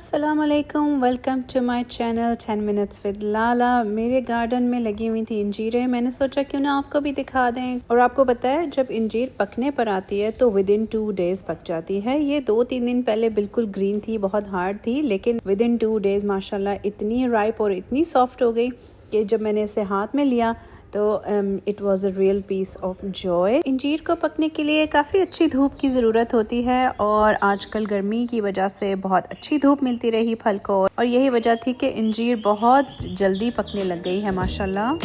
अस्सलामुअलैकुम, welcome to my channel 10 minutes with Lala. मेरे garden में लगी हुई थी इंजीरें। मैंने सोचा क्यों ना आपको भी दिखा दें। और आपको पता है जब इंजीर पकने पर आती है तो विद इन 2 डेज़ पक जाती है। ये 2-3 दिन पहले बिल्कुल ग्रीन थी, बहुत हार्ड थी, लेकिन विद इन 2 डेज़ माशाल्लाह इतनी राइप और इतनी सॉफ्ट हो गई कि जब मैंने इसे हाथ में लिया तो it was a real piece of joy. इंजीर को पकने के लिए काफ़ी अच्छी धूप की ज़रूरत होती है और आजकल गर्मी की वजह से बहुत अच्छी धूप मिलती रही फल को, और यही वजह थी कि इंजीर बहुत जल्दी पकने लग गई है माशाल्लाह।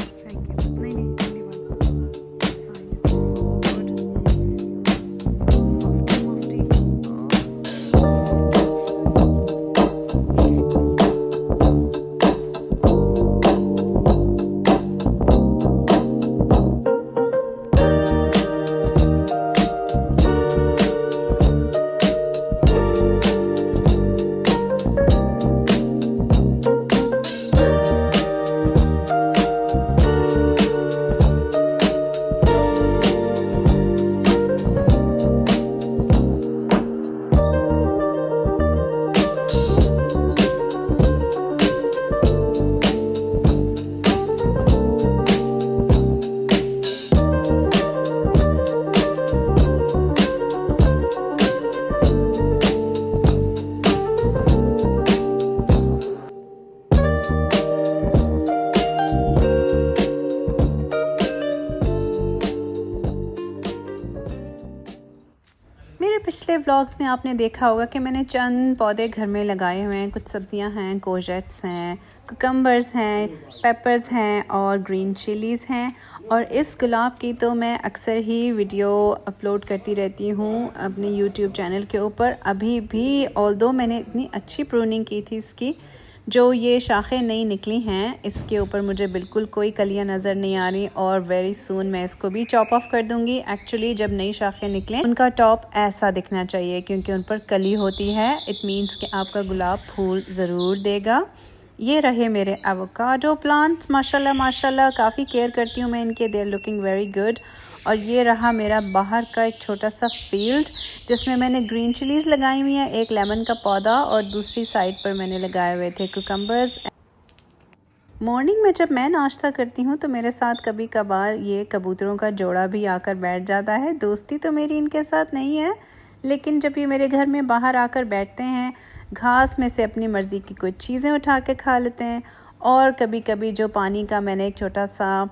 मेरे पिछले व्लॉग्स में आपने देखा होगा कि मैंने चंद पौधे घर में लगाए हुए हैं। कुछ सब्जियां हैं, कोर्जेट्स हैं, कुकम्बर्स हैं, पेपर्स हैं और ग्रीन चिलीज़ हैं। और इस गुलाब की तो मैं अक्सर ही वीडियो अपलोड करती रहती हूँ अपने यूट्यूब चैनल के ऊपर। अभी भी ऑल्दो मैंने इतनी अच्छी प्रूनिंग की थी इसकी, जो ये शाखें नई निकली हैं इसके ऊपर मुझे बिल्कुल कोई कलियां नज़र नहीं आ रही, और वेरी सून मैं इसको भी चॉप ऑफ कर दूंगी। एक्चुअली जब नई शाखें निकलें उनका टॉप ऐसा दिखना चाहिए क्योंकि उन पर कली होती है। इट मीन्स कि आपका गुलाब फूल ज़रूर देगा। ये रहे मेरे एवोकाडो प्लांट्स, माशाल्लाह माशाल्लाह काफ़ी केयर करती हूँ मैं इनके, they are looking very good. और ये रहा मेरा बाहर का एक छोटा सा फील्ड जिसमें मैंने ग्रीन चिलीज़ लगाई हुई हैं, एक लेमन का पौधा, और दूसरी साइड पर मैंने लगाए हुए थे कुकम्बर्स। मॉर्निंग में जब मैं नाश्ता करती हूँ तो मेरे साथ कभी कभार ये कबूतरों का जोड़ा भी आकर बैठ जाता है। दोस्ती तो मेरी इनके साथ नहीं है, लेकिन जब ये मेरे घर में बाहर आकर बैठते हैं, घास में से अपनी मर्ज़ी की कुछ चीज़ें उठा के खा लेते हैं। और कभी कभी जो पानी का मैंने एक छोटा सा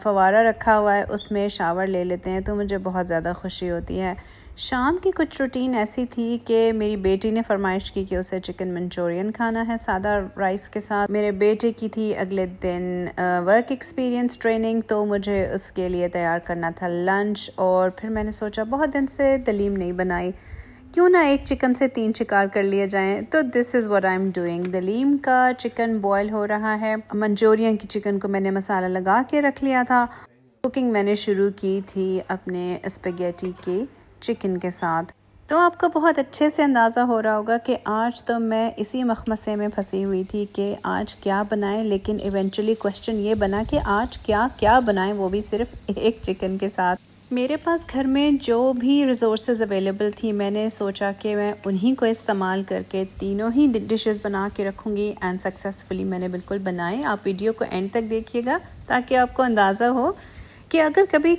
फवारा रखा हुआ है उसमें शावर ले लेते हैं, तो मुझे बहुत ज़्यादा खुशी होती है। शाम की कुछ रूटीन ऐसी थी कि मेरी बेटी ने फरमाइश की कि उसे चिकन मंचूरियन खाना है सादा राइस के साथ। मेरे बेटे की थी अगले दिन वर्क एक्सपीरियंस ट्रेनिंग, तो मुझे उसके लिए तैयार करना था लंच। और फिर मैंने सोचा बहुत दिन से दलीम नहीं बनाई, क्यों ना एक चिकन से 3 शिकार कर लिए जाएं। तो this is what I am doing. दलीम का चिकन बॉयल हो रहा है। मंचूरियन की चिकन को मैंने मसाला लगा के रख लिया था। कुकिंग मैंने शुरू की थी अपने स्पेगेटी के चिकन के साथ। तो आपको बहुत अच्छे से अंदाज़ा हो रहा होगा कि आज तो मैं इसी मखमसे में फंसी हुई थी कि आज क्या बनाएं, लेकिन इवेंचुअली क्वेश्चन ये बना कि आज क्या क्या बनाएं, वो भी सिर्फ एक चिकन के साथ। मेरे पास घर में जो भी रिसोर्सेज अवेलेबल थी मैंने सोचा कि मैं उन्हीं को इस्तेमाल करके तीनों ही डिशेस बना के रखूँगी, एंड सक्सेसफुली मैंने बिल्कुल बनाए। आप वीडियो को एंड तक देखिएगा ताकि आपको अंदाज़ा हो कि अगर कभी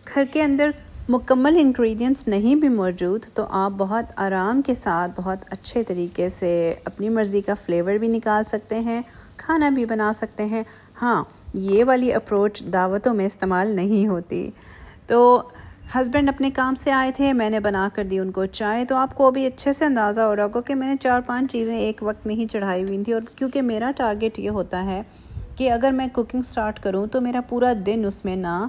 घर के अंदर मुकम्मल इंग्रेडिएंट्स नहीं भी मौजूद तो आप बहुत आराम के साथ बहुत अच्छे तरीके से अपनी मर्ज़ी का फ्लेवर भी निकाल सकते हैं, खाना भी बना सकते हैं। हाँ, ये वाली अप्रोच दावतों में इस्तेमाल नहीं होती। तो हस्बैंड अपने काम से आए थे, मैंने बना कर दी उनको चाय। तो आपको अभी अच्छे से अंदाज़ा हो रहा होगा कि मैंने 4-5 चीज़ें एक वक्त में ही चढ़ाई हुई थी। और क्योंकि मेरा टारगेट ये होता है कि अगर मैं कुकिंग स्टार्ट करूँ तो मेरा पूरा दिन उसमें ना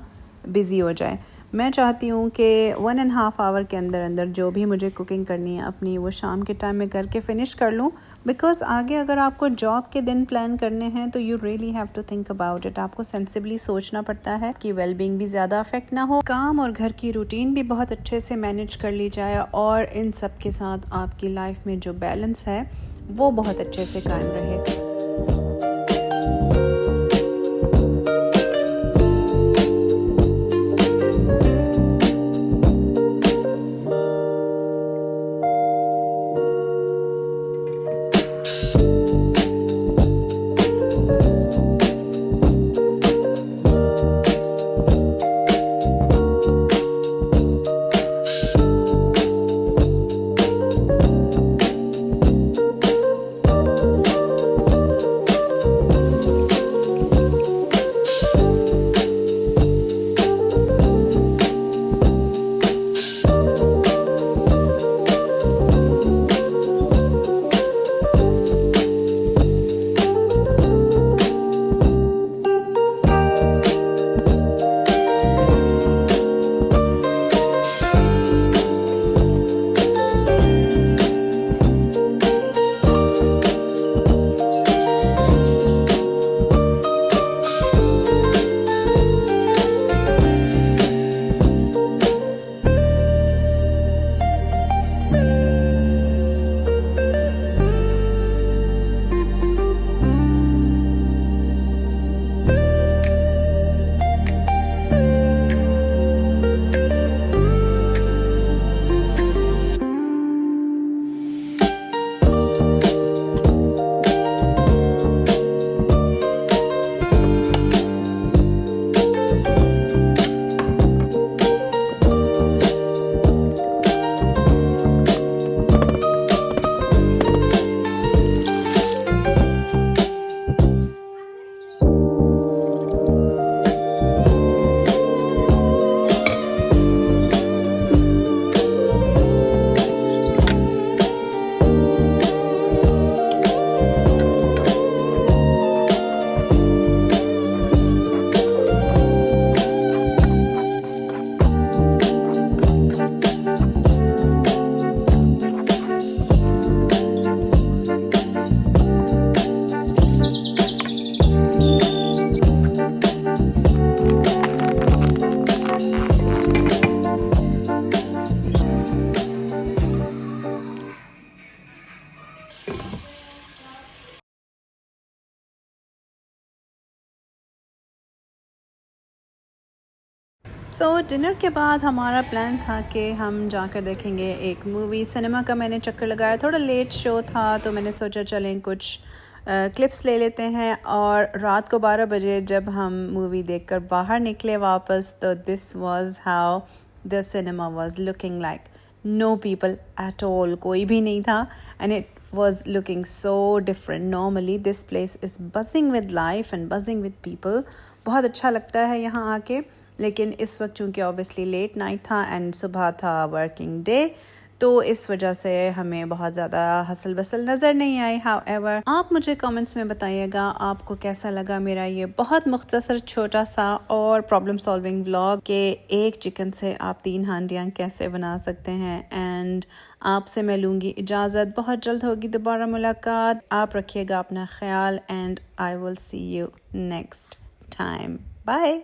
बिज़ी हो जाए। मैं चाहती हूँ कि 1.5 आवर के अंदर अंदर जो भी मुझे कुकिंग करनी है अपनी, वो शाम के टाइम में करके फ़िनिश कर लूँ। बिकॉज़ आगे अगर आपको जॉब के दिन प्लान करने हैं तो you really have to think about it. आपको सेंसिबली सोचना पड़ता है कि वेलबींग भी ज़्यादा अफेक्ट ना हो, काम और घर की रूटीन भी बहुत अच्छे से मैनेज कर ली जाए, और इन सब के साथ आपकी लाइफ में जो बैलेंस है वो बहुत अच्छे से कायम रहे। सो डिनर के बाद हमारा प्लान था कि हम जाकर देखेंगे एक मूवी। सिनेमा का मैंने चक्कर लगाया, थोड़ा लेट शो था तो मैंने सोचा चलें कुछ क्लिप्स ले लेते हैं। और रात को 12 बजे जब हम मूवी देखकर बाहर निकले वापस, तो this was how the cinema was looking like. Know people at all, कोई भी नहीं था। And it was looking so different. Normally this place is buzzing with life and buzzing with people. बहुत अच्छा लगता है यहाँ आके, लेकिन इस वक्त चूँकि ऑब्वियसली लेट नाइट था एंड सुबह था वर्किंग डे, तो इस वजह से हमें बहुत ज़्यादा हसल बसल नज़र नहीं आई। हाउएवर आप मुझे कमेंट्स में बताइएगा आपको कैसा लगा मेरा ये बहुत मुख्तसर छोटा सा और प्रॉब्लम सॉल्विंग व्लॉग के एक चिकन से आप 3 हांडियाँ कैसे बना सकते हैं। एंड आपसे मैं लूँगी इजाज़त, बहुत जल्द होगी दोबारा मुलाकात। आप रखिएगा अपना ख्याल and I will see you next time. Bye.